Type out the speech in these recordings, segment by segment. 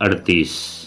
38।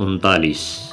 39।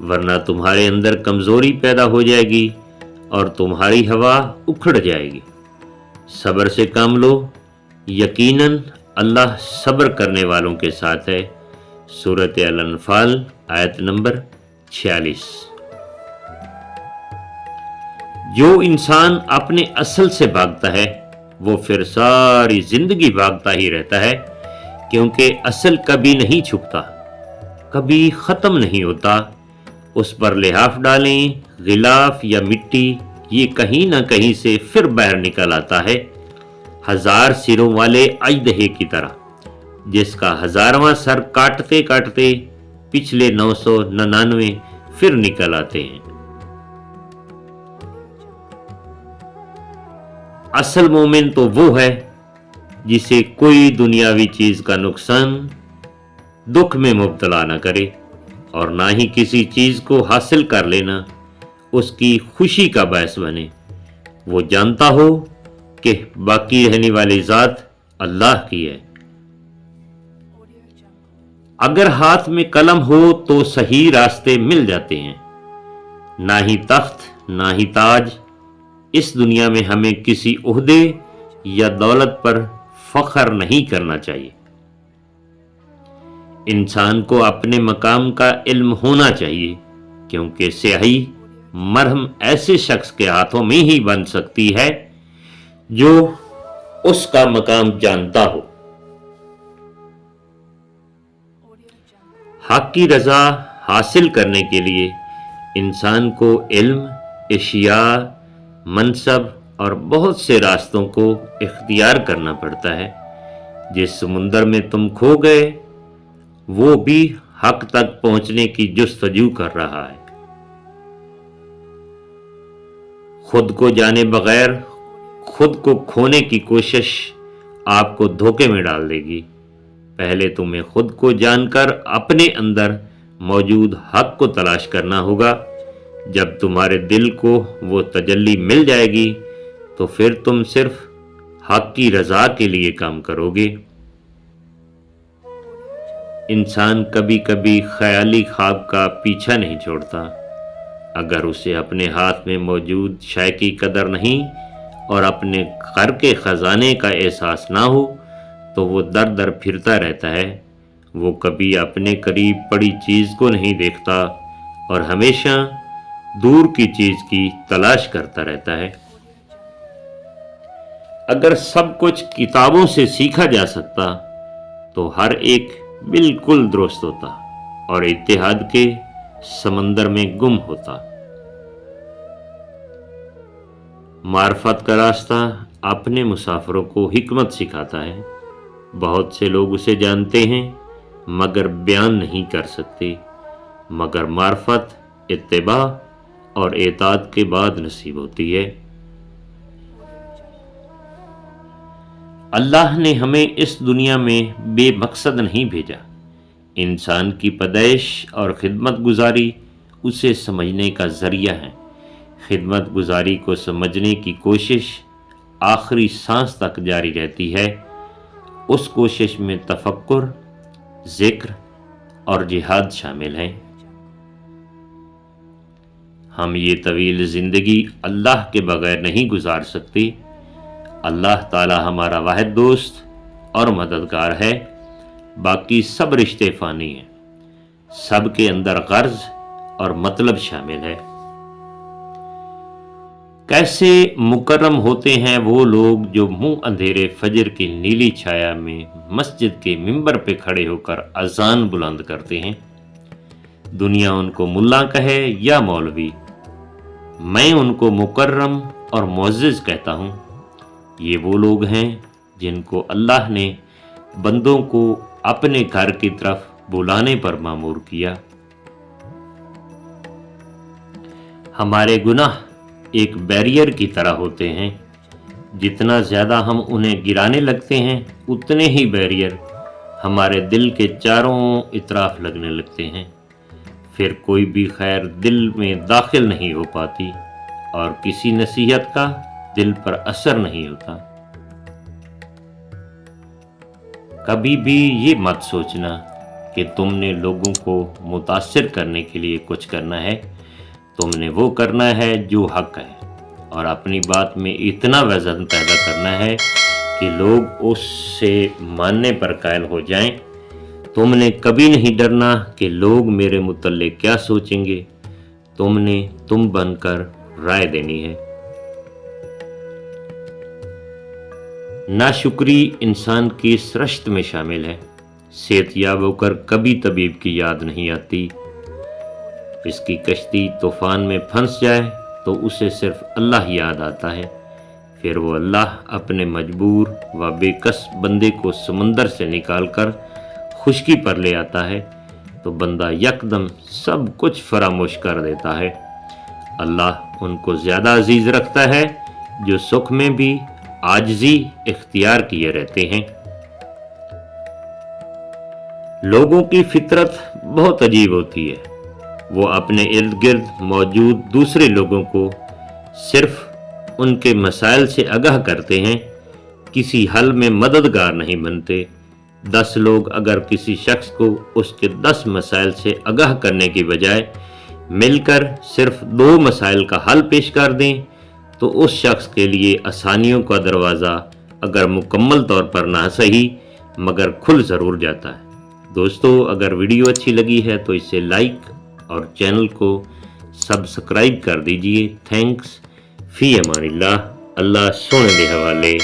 ورنہ تمہارے اندر کمزوری پیدا ہو جائے گی اور تمہاری ہوا اکھڑ جائے گی۔ صبر سے کام لو، یقیناً اللہ صبر کرنے والوں کے ساتھ ہے۔ سورۃ الانفال آیت نمبر 46۔ جو انسان اپنے اصل سے بھاگتا ہے وہ پھر ساری زندگی بھاگتا ہی رہتا ہے، کیونکہ اصل کبھی نہیں چھپتا، کبھی ختم نہیں ہوتا۔ اس پر لحاف ڈالیں، غلاف یا مٹی، یہ کہیں نہ کہیں سے پھر باہر نکل آتا ہے، 1000 سروں والے اژدہے کی طرح، جس کا 1000واں سر کاٹتے کاٹتے پچھلے 999 پھر نکل آتے ہیں۔ اصل مومن تو وہ ہے جسے کوئی دنیاوی چیز کا نقصان، دکھ میں مبتلا نہ کرے، اور نہ ہی کسی چیز کو حاصل کر لینا اس کی خوشی کا باعث بنے۔ وہ جانتا ہو کہ باقی رہنے والی ذات اللہ کی ہے۔ اگر ہاتھ میں قلم ہو تو صحیح راستے مل جاتے ہیں۔ نہ ہی تخت، نہ ہی تاج، اس دنیا میں ہمیں کسی عہدے یا دولت پر فخر نہیں کرنا چاہیے۔ انسان کو اپنے مقام کا علم ہونا چاہیے، کیونکہ سیاہی مرہم ایسے شخص کے ہاتھوں میں ہی بن سکتی ہے جو اس کا مقام جانتا ہو۔ حق کی رضا حاصل کرنے کے لیے انسان کو علم، اشیاء، منصب اور بہت سے راستوں کو اختیار کرنا پڑتا ہے۔ جس سمندر میں تم کھو گئے وہ بھی حق تک پہنچنے کی جستجو کر رہا ہے۔ خود کو جانے بغیر خود کو کھونے کی کوشش آپ کو دھوکے میں ڈال دے گی۔ پہلے تمہیں خود کو جان کر اپنے اندر موجود حق کو تلاش کرنا ہوگا۔ جب تمہارے دل کو وہ تجلی مل جائے گی تو پھر تم صرف حق کی رضا کے لیے کام کرو گے۔ انسان کبھی کبھی خیالی خواب کا پیچھا نہیں چھوڑتا۔ اگر اسے اپنے ہاتھ میں موجود شے کی قدر نہیں اور اپنے گھر کے خزانے کا احساس نہ ہو تو وہ در در پھرتا رہتا ہے۔ وہ کبھی اپنے قریب پڑی چیز کو نہیں دیکھتا اور ہمیشہ دور کی چیز کی تلاش کرتا رہتا ہے۔ اگر سب کچھ کتابوں سے سیکھا جا سکتا تو ہر ایک بالکل درست ہوتا اور اتحاد کے سمندر میں گم ہوتا۔ معرفت کا راستہ اپنے مسافروں کو حکمت سکھاتا ہے۔ بہت سے لوگ اسے جانتے ہیں مگر بیان نہیں کر سکتے، مگر معرفت اتباع اور اطاعت کے بعد نصیب ہوتی ہے۔ اللہ نے ہمیں اس دنیا میں بے مقصد نہیں بھیجا۔ انسان کی پیدائش اور خدمت گزاری اسے سمجھنے کا ذریعہ ہے۔ خدمت گزاری کو سمجھنے کی کوشش آخری سانس تک جاری رہتی ہے۔ اس کوشش میں تفکر، ذکر اور جہاد شامل ہیں۔ ہم یہ طویل زندگی اللہ کے بغیر نہیں گزار سکتے۔ اللہ تعالی ہمارا واحد دوست اور مددگار ہے، باقی سب رشتے فانی ہیں، سب کے اندر غرض اور مطلب شامل ہے۔ کیسے مکرم ہوتے ہیں وہ لوگ جو منہ اندھیرے فجر کی نیلی چھایا میں مسجد کے ممبر پہ کھڑے ہو کر اذان بلند کرتے ہیں۔ دنیا ان کو ملا کہے یا مولوی، میں ان کو مکرم اور معزز کہتا ہوں۔ یہ وہ لوگ ہیں جن کو اللہ نے بندوں کو اپنے گھر کی طرف بلانے پر مامور کیا۔ ہمارے گناہ ایک بیریئر کی طرح ہوتے ہیں، جتنا زیادہ ہم انہیں گرانے لگتے ہیں اتنے ہی بیریئر ہمارے دل کے چاروں اطراف لگنے لگتے ہیں۔ پھر کوئی بھی خیر دل میں داخل نہیں ہو پاتی اور کسی نصیحت کا دل پر اثر نہیں ہوتا۔ کبھی بھی یہ مت سوچنا کہ تم نے لوگوں کو متاثر کرنے کے لیے کچھ کرنا ہے، تم نے وہ کرنا ہے جو حق ہے، اور اپنی بات میں اتنا وزن پیدا کرنا ہے کہ لوگ اس سے ماننے پر قائل ہو جائیں۔ تم نے کبھی نہیں ڈرنا کہ لوگ میرے متعلق کیا سوچیں گے، تم نے تم بن کر رائے دینی ہے۔ ناشکری انسان کی سرشت میں شامل ہے۔ صحت یاب ہو کر کبھی طبیب کی یاد نہیں آتی۔ اس کی کشتی طوفان میں پھنس جائے تو اسے صرف اللہ یاد آتا ہے، پھر وہ اللہ اپنے مجبور و بے کس بندے کو سمندر سے نکال کر خشکی پر لے آتا ہے تو بندہ یکدم سب کچھ فراموش کر دیتا ہے۔ اللہ ان کو زیادہ عزیز رکھتا ہے جو سکھ میں بھی عاجزی اختیار کیے رہتے ہیں۔ لوگوں کی فطرت بہت عجیب ہوتی ہے۔ وہ اپنے ارد گرد موجود دوسرے لوگوں کو صرف ان کے مسائل سے آگاہ کرتے ہیں، کسی حل میں مددگار نہیں بنتے۔ 10 لوگ اگر کسی شخص کو اس کے 10 مسائل سے آگاہ کرنے کی بجائے مل کر صرف 2 مسائل کا حل پیش کر دیں تو اس شخص کے لیے آسانیوں کا دروازہ اگر مکمل طور پر نہ صحیح مگر کھل ضرور جاتا ہے۔ دوستو، اگر ویڈیو اچھی لگی ہے تو اسے لائک اور چینل کو سبسکرائب کر دیجئے۔ تھینکس، فی امان اللہ۔ اللہ سونے دے حوالے۔